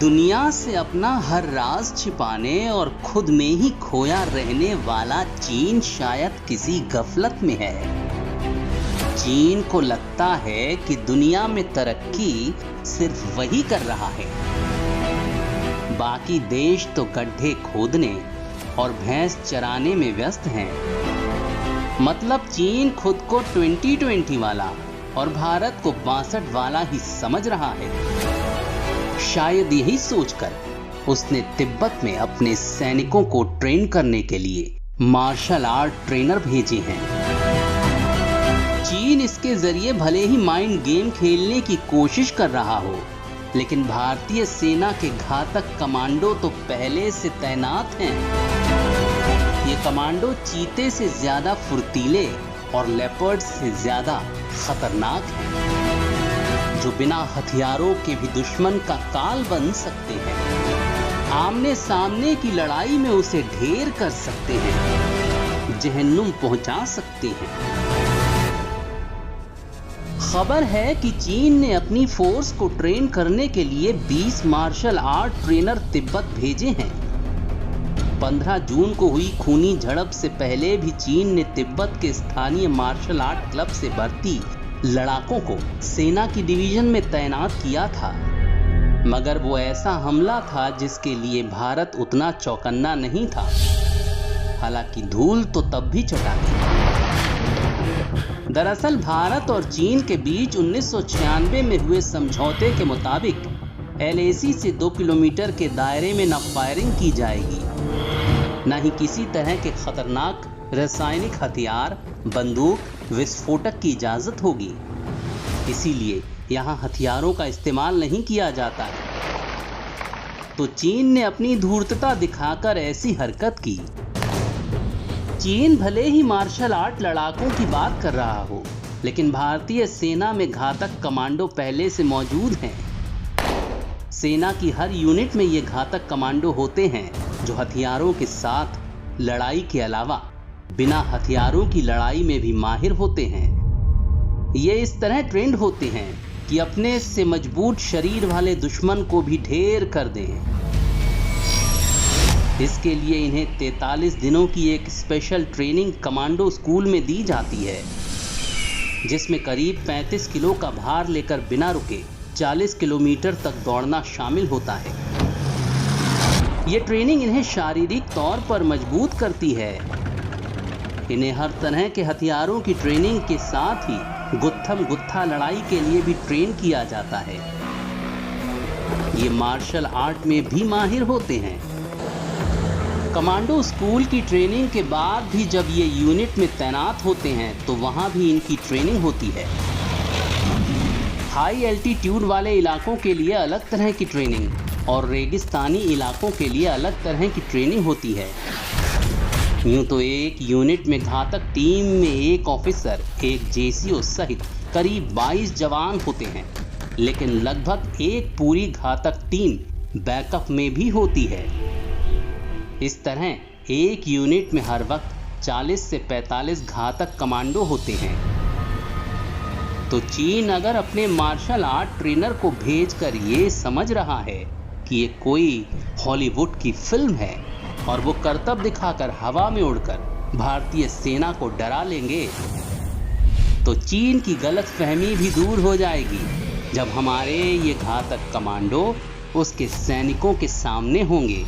दुनिया से अपना हर राज छिपाने और खुद में ही खोया रहने वाला चीन शायद किसी गफलत में है। चीन को लगता है कि दुनिया में तरक्की सिर्फ वही कर रहा है, बाकी देश तो गड्ढे खोदने और भैंस चराने में व्यस्त हैं। मतलब चीन खुद को 2020 वाला और भारत को 62 वाला ही समझ रहा है। शायद यही सोचकर उसने तिब्बत में अपने सैनिकों को ट्रेन करने के लिए मार्शल आर्ट ट्रेनर भेजे हैं। चीन इसके जरिए भले ही माइंड गेम खेलने की कोशिश कर रहा हो, लेकिन भारतीय सेना के घातक कमांडो तो पहले से तैनात हैं। ये कमांडो चीते से ज्यादा फुर्तीले और लेपर्ड से ज्यादा खतरनाक हैं, जो बिना हथियारों के भी दुश्मन का काल बन सकते हैं। आमने सामने की लड़ाई में उसे ढेर कर सकते हैं, जहन्नुम पहुंचा सकते हैं। खबर है कि चीन ने अपनी फोर्स को ट्रेन करने के लिए 20 मार्शल आर्ट ट्रेनर तिब्बत भेजे हैं। 15 जून को हुई खूनी झड़प से पहले भी चीन ने तिब्बत के स्थानीय मार्शल आर्ट क्लब से भर्ती लड़ाकों को सेना की डिवीजन में तैनात किया था, मगर वो ऐसा हमला था जिसके लिए भारत उतना चौकन्ना नहीं था। हालांकि धूल तो तब भी चटा गई। दरअसल भारत और चीन के बीच 1996 में हुए समझौते के मुताबिक LAC से 2 किलोमीटर के दायरे में न फायरिंग की जाएगी, न ही किसी तरह के खतरनाक रासायनिक हथियार, बंदूक, विस्फोटक की इजाजत होगी। इसीलिए यहाँ हथियारों का इस्तेमाल नहीं किया जाता है। तो चीन ने अपनी धूर्तता दिखाकर ऐसी हरकत की। चीन भले ही मार्शल आर्ट लड़ाकों की बात कर रहा हो, लेकिन भारतीय सेना में घातक कमांडो पहले से मौजूद हैं। सेना की हर यूनिट में ये घातक कमांडो होते हैं, जो हथियारों के साथ लड़ाई के अलावा बिना हथियारों की लड़ाई में भी माहिर होते हैं। ये इस तरह ट्रेंड होते हैं कि अपने से मजबूत शरीर वाले दुश्मन को भी ढेर कर दें। इसके लिए इन्हें 43 दिनों की एक स्पेशल ट्रेनिंग कमांडो स्कूल में दी जाती है, जिसमें करीब 35 किलो का भार लेकर बिना रुके 40 किलोमीटर तक दौड़ना शामिल होता है। ये ट्रेनिंग इन्हें शारीरिक तौर पर मजबूत करती है। इन्हें हर तरह के हथियारों की ट्रेनिंग के साथ ही गुत्थम गुत्था लड़ाई के लिए भी ट्रेन किया जाता है। ये मार्शल आर्ट में भी माहिर होते हैं। कमांडो स्कूल की ट्रेनिंग के बाद भी जब ये यूनिट में तैनात होते हैं तो वहां भी इनकी ट्रेनिंग होती है। हाई एल्टीट्यूड वाले इलाकों के लिए अलग तरह की ट्रेनिंग और रेगिस्तानी इलाकों के लिए अलग तरह की ट्रेनिंग होती है। यूं तो एक यूनिट में घातक टीम में एक ऑफिसर, एक JCO सहित करीब 22 जवान होते हैं, लेकिन लगभग एक पूरी घातक टीम बैकअप में भी होती है। इस तरह एक यूनिट में हर वक्त 40 से 45 घातक कमांडो होते हैं। तो चीन अगर अपने मार्शल आर्ट ट्रेनर को भेजकर ये समझ रहा है कि ये कोई हॉलीवुड की फिल्म है और वो करतब दिखाकर हवा में उड़कर भारतीय सेना को डरा लेंगे, तो चीन की गलतफहमी भी दूर हो जाएगी जब हमारे ये घातक कमांडो उसके सैनिकों के सामने होंगे।